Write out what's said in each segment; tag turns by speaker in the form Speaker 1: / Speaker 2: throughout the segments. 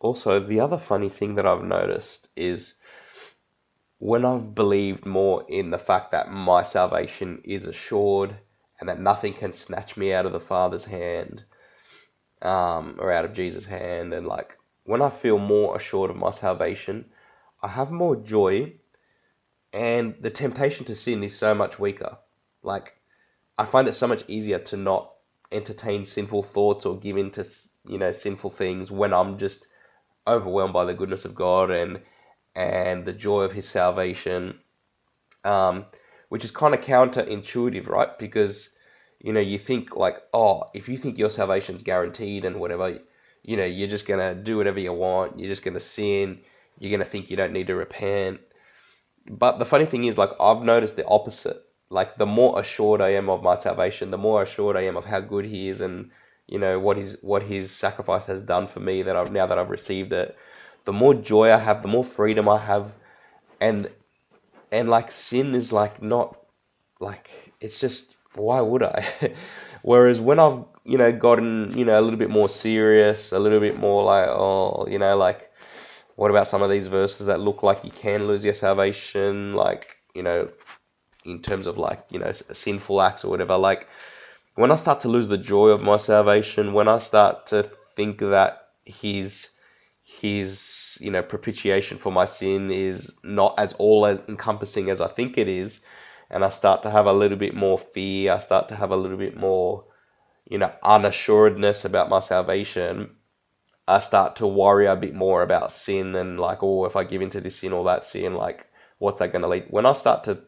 Speaker 1: also, the other funny thing that I've noticed is when I've believed more in the fact that my salvation is assured and that nothing can snatch me out of the Father's hand, or out of Jesus' hand, and like when I feel more assured of my salvation, I have more joy, and the temptation to sin is so much weaker. Like, I find it so much easier to not entertain sinful thoughts or give in to, sinful things when I'm just overwhelmed by the goodness of God and the joy of His salvation, um, which is kind of counterintuitive, right? Because you think like, oh, if you think your salvation's guaranteed and whatever, you're just gonna do whatever you want. You're just gonna sin. You're gonna think you don't need to repent. But the funny thing is, like, I've noticed the opposite. Like, the more assured I am of my salvation, the more assured I am of how good He is, and what His sacrifice has done for me. That I've received it, the more joy I have, the more freedom I have, and like sin is like not like it's just why would I? Whereas when I've gotten a little bit more serious, a little bit more like, oh, like, what about some of these verses that look like you can lose your salvation, like, in terms of like, sinful acts or whatever. Like, when I start to lose the joy of my salvation, when I start to think that his propitiation for my sin is not as all as encompassing as I think it is, and I start to have a little bit more fear, I start to have a little bit more unassuredness about my salvation, I start to worry a bit more about sin, and like, oh, if I give into this sin or that sin, like, what's that going to lead? When I start to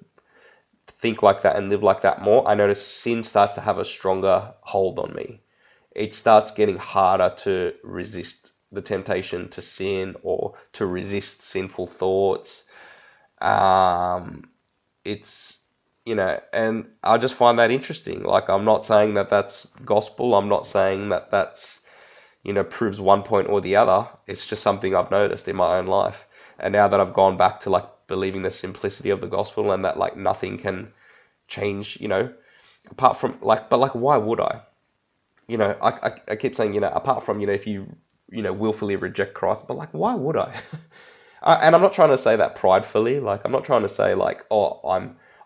Speaker 1: think like that and live like that more, I notice sin starts to have a stronger hold on me. It starts getting harder to resist the temptation to sin or to resist sinful thoughts. Um, it's, and I just find that interesting. Like, I'm not saying that that's gospel. I'm not saying that that's, proves one point or the other. It's just something I've noticed in my own life. And now that I've gone back to like believing the simplicity of the gospel and that like nothing can change, apart from like, but like, why would I? I keep saying, apart from, if you, willfully reject Christ, but like, why would I? And I'm not trying to say that pridefully. Like, I'm not trying to say like, oh,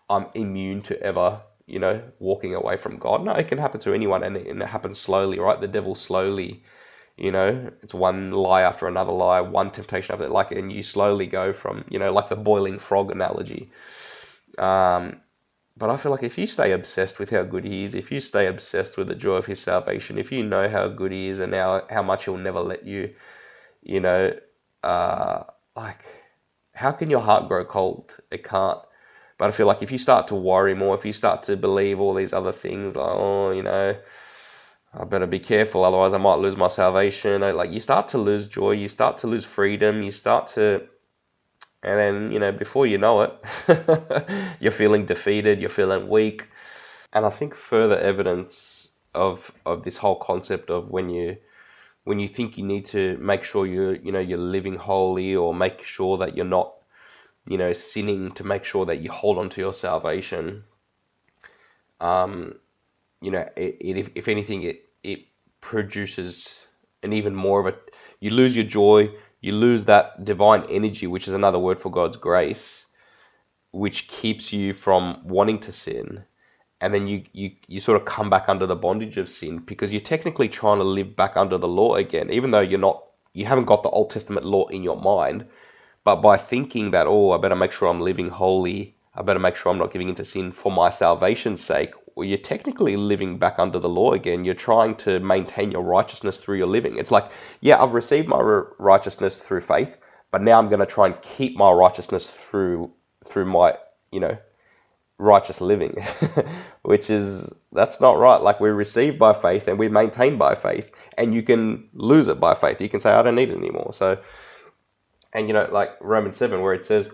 Speaker 1: I'm immune to ever, walking away from God. No, it can happen to anyone, and it happens slowly, right? The devil slowly, it's one lie after another lie, one temptation after, like, and you slowly go from, like the boiling frog analogy. Um, but I feel like if you stay obsessed with how good He is, if you stay obsessed with the joy of His salvation, if you know how good He is and how much He'll never let you, you know, uh, like, how can your heart grow cold? It can't. But I feel like if you start to worry more, if you start to believe all these other things, like, oh, I better be careful, otherwise I might lose my salvation. Like, you start to lose joy, you start to lose freedom, you start to, and then, before you know it, you're feeling defeated, you're feeling weak. And I think further evidence of this whole concept of when you think you need to make sure you're living holy, or make sure that you're not sinning, to make sure that you hold on to your salvation. If anything, it produces an even more of a. You lose your joy, you lose that divine energy, which is another word for God's grace, which keeps you from wanting to sin. And then you sort of come back under the bondage of sin, because you're technically trying to live back under the law again, even though you haven't got the Old Testament law in your mind. But by thinking that, oh, I better make sure I'm living holy, I better make sure I'm not giving into sin for my salvation's sake, well, you're technically living back under the law again. You're trying to maintain your righteousness through your living. It's like, yeah, I've received my righteousness through faith, but now I'm going to try and keep my righteousness through my, righteous living, which is, that's not right. Like, we receive by faith and we maintain by faith, and you can lose it by faith. You can say, I don't need it anymore. So, and like Romans 7, where it says,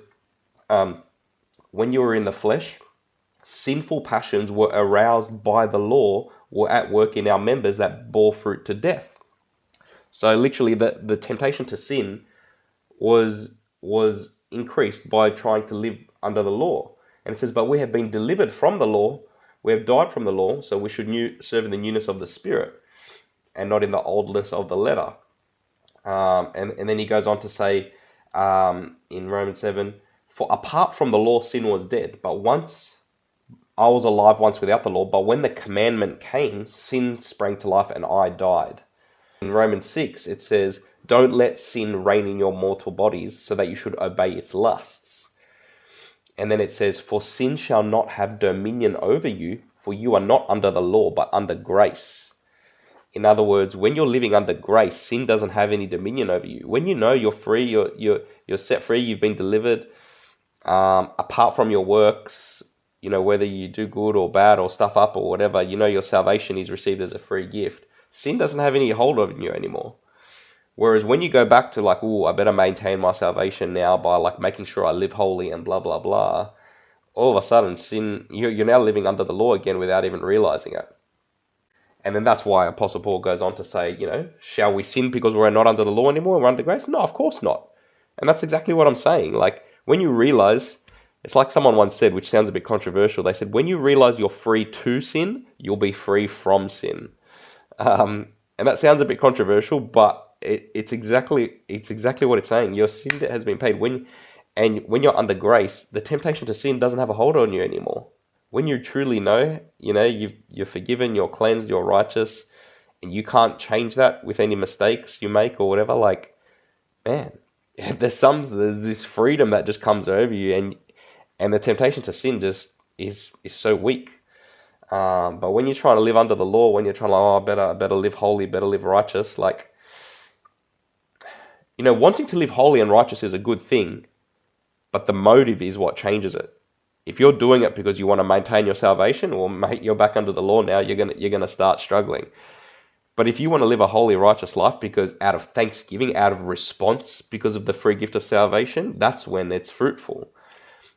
Speaker 1: when you were in the flesh, sinful passions were aroused by the law, were at work in our members that bore fruit to death. So literally, the temptation to sin was increased by trying to live under the law. And it says, but we have been delivered from the law, we have died from the law, so we should serve in the newness of the Spirit, and not in the oldness of the letter. And then he goes on to say in Romans 7, for apart from the law, sin was dead. But once I was alive once without the law, but when the commandment came, sin sprang to life and I died. In Romans 6, it says, don't let sin reign in your mortal bodies so that you should obey its lusts. And then it says, for sin shall not have dominion over you, for you are not under the law, but under grace. In other words, when you're living under grace, sin doesn't have any dominion over you. When you know you're free, you're set free, you've been delivered, apart from your works, whether you do good or bad or stuff up or whatever, your salvation is received as a free gift. Sin doesn't have any hold over you anymore. Whereas when you go back to like, I better maintain my salvation now by like making sure I live holy and blah, blah, blah, all of a sudden sin, you're now living under the law again without even realizing it. And then that's why Apostle Paul goes on to say, shall we sin because we're not under the law anymore? We're under grace? No, of course not. And that's exactly what I'm saying. Like, when you realize, it's like someone once said, which sounds a bit controversial. They said, when you realize you're free to sin, you'll be free from sin. And that sounds a bit controversial, but it's exactly what it's saying. Your sin debt has been paid. When you're under grace, the temptation to sin doesn't have a hold on you anymore. When you truly know, you're forgiven, you're cleansed, you're righteous, and you can't change that with any mistakes you make or whatever, like, man, there's this freedom that just comes over you, and the temptation to sin just is so weak. But when you're trying to live under the law, when you're trying to, I better live holy, better live righteous, like, wanting to live holy and righteous is a good thing, but the motive is what changes it. If you're doing it because you want to maintain your salvation, or mate, you're back under the law now, you're gonna start struggling. But if you want to live a holy, righteous life because out of thanksgiving, out of response, because of the free gift of salvation, that's when it's fruitful.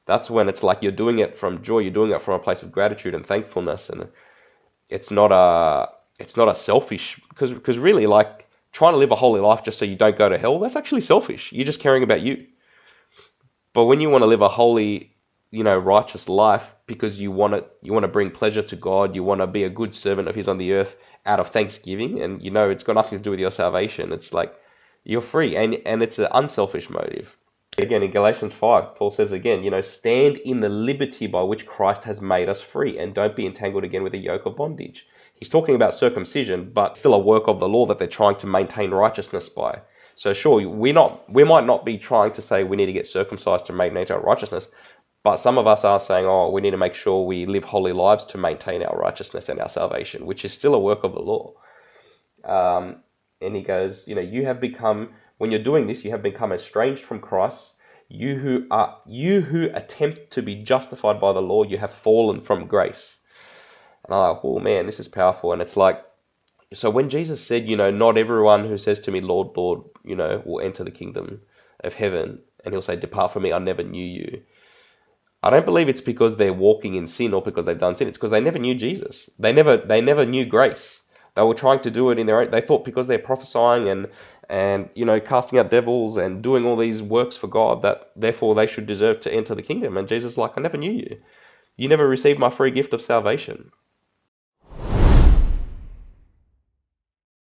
Speaker 1: That's when it's like you're doing it from joy, you're doing it from a place of gratitude and thankfulness, and it's not a selfish, because really, like, trying to live a holy life just so you don't go to hell, that's actually selfish. You're just caring about you. But when you want to live a holy, righteous life because you want to bring pleasure to God, you want to be a good servant of His on the earth out of thanksgiving, and it's got nothing to do with your salvation. It's like you're free, and it's an unselfish motive. Again, in Galatians 5, Paul says again, stand in the liberty by which Christ has made us free, and don't be entangled again with a yoke of bondage. He's talking about circumcision, but still a work of the law that they're trying to maintain righteousness by. So sure, we might not be trying to say we need to get circumcised to maintain our righteousness, but some of us are saying, we need to make sure we live holy lives to maintain our righteousness and our salvation, which is still a work of the law. And he goes, you have become, when you're doing this, you have become estranged from Christ. You who attempt to be justified by the law, you have fallen from grace. And I'm like, oh man, this is powerful. And it's like, so when Jesus said, not everyone who says to me, Lord, Lord, will enter the kingdom of heaven, and he'll say, depart from me, I never knew you. I don't believe it's because they're walking in sin or because they've done sin. It's because they never knew Jesus. They never knew grace. They were trying to do it in their own. They thought because they're prophesying and casting out devils and doing all these works for God, that therefore they should deserve to enter the kingdom. And Jesus is like, I never knew you. You never received my free gift of salvation.